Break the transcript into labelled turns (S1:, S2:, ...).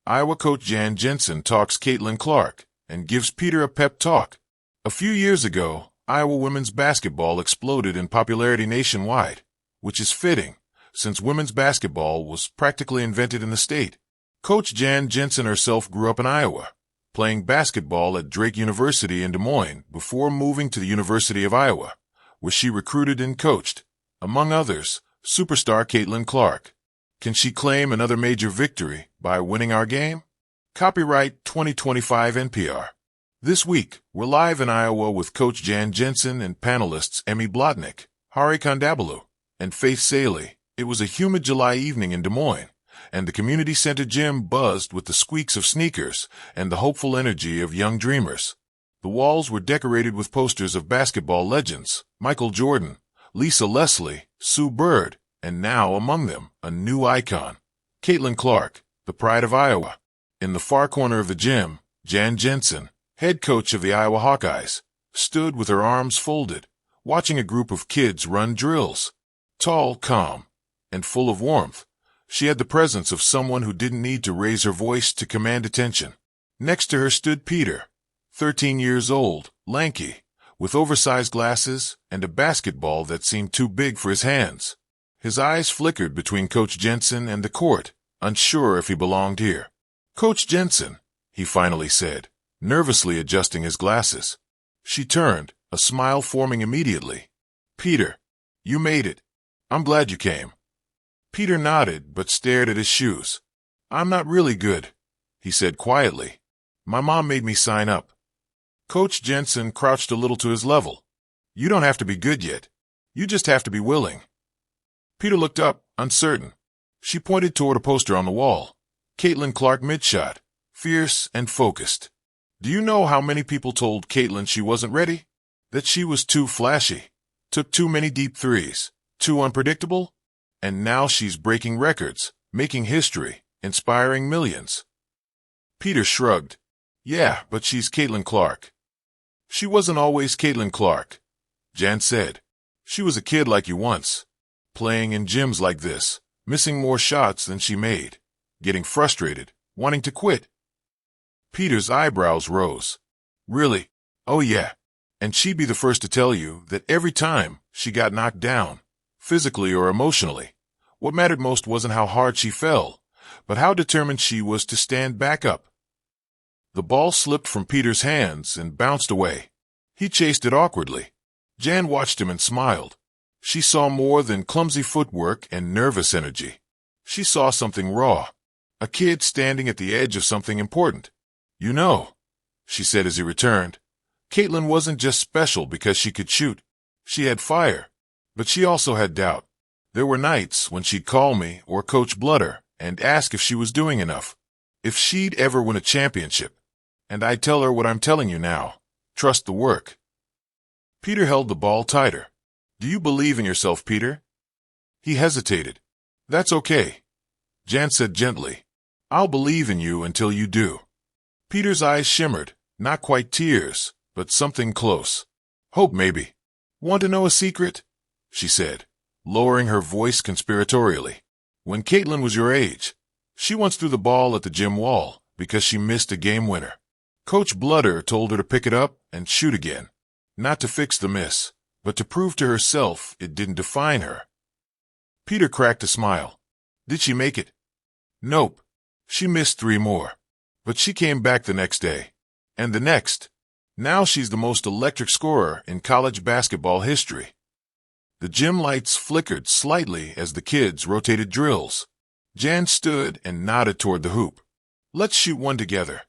S1: Iowa coach Jan Jensen talks Caitlin Clark and gives Peter a pep talk. A few years ago, Iowa women's basketball exploded in popularity nationwide, which is fitting, since women's basketball was practically invented in the state. Coach Jan Jensen herself grew up in Iowa, playing basketball at Drake University in Des Moines before moving to the University of Iowa, where she recruited and coached, among others, superstar Caitlin Clark. Can she claim another major victory by winning our game? Copyright 2025 NPR. This week, we're live in Iowa with Coach Jan Jensen and panelists Emmy Blotnick, Hari Kondabalu, and Faith Saley. It was a humid July evening in Des Moines, and the community center gym buzzed with the squeaks of sneakers and the hopeful energy of young dreamers. The walls were decorated with posters of basketball legends, Michael Jordan, Lisa Leslie, Sue Bird, and now among them, a new icon, Caitlin Clark, the pride of Iowa. In the far corner of the gym, Jan Jensen, head coach of the Iowa Hawkeyes, stood with her arms folded, watching a group of kids run drills. Tall, calm, and full of warmth, she had the presence of someone who didn't need to raise her voice to command attention. Next to her stood Peter, 13 years old, lanky, with oversized glasses and a basketball that seemed too big for his hands. His eyes flickered between Coach Jensen and the court, unsure if he belonged here. "Coach Jensen," he finally said, nervously adjusting his glasses. She turned, a smile forming immediately. "Peter, you made it. I'm glad you came." Peter nodded but stared at his shoes. "I'm not really good," he said quietly. "My mom made me sign up." Coach Jensen crouched a little to his level. "You don't have to be good yet. You just have to be willing." Peter looked up, uncertain. She pointed toward a poster on the wall. Caitlin Clark midshot, fierce and focused. "Do you know how many people told Caitlin she wasn't ready? That she was too flashy, took too many deep threes, too unpredictable? And now she's breaking records, making history, inspiring millions." Peter shrugged. "Yeah, but she's Caitlin Clark." "She wasn't always Caitlin Clark," Jan said. "She was a kid like you once, playing in gyms like this, missing more shots than she made, getting frustrated, wanting to quit." Peter's eyebrows rose. "Really? Oh yeah. And she'd be the first to tell you that every time she got knocked down, physically or emotionally, what mattered most wasn't how hard she fell, but how determined she was to stand back up." The ball slipped from Peter's hands and bounced away. He chased it awkwardly. Jan watched him and smiled. She saw more than clumsy footwork and nervous energy. She saw something raw, a kid standing at the edge of something important. "You know," she said as he returned, "Caitlin wasn't just special because she could shoot. She had fire, but she also had doubt. There were nights when she'd call me or Coach Bludder and ask if she was doing enough, if she'd ever win a championship. And I'd tell her what I'm telling you now. Trust the work." Peter held the ball tighter. "Do you believe in yourself, Peter?" He hesitated. "That's okay," Jan said gently. "I'll believe in you until you do." Peter's eyes shimmered, not quite tears, but something close. "Hope, maybe." "Want to know a secret?" she said, lowering her voice conspiratorially. "When Caitlin was your age, she once threw the ball at the gym wall because she missed a game winner. Coach Bludder told her to pick it up and shoot again, not to fix the miss, but to prove to herself it didn't define her." Peter cracked a smile. "Did she make it?" "Nope. She missed 3 more. But she came back the next day. And the next. Now she's the most electric scorer in college basketball history." The gym lights flickered slightly as the kids rotated drills. Jan stood and nodded toward the hoop. "Let's shoot one together,"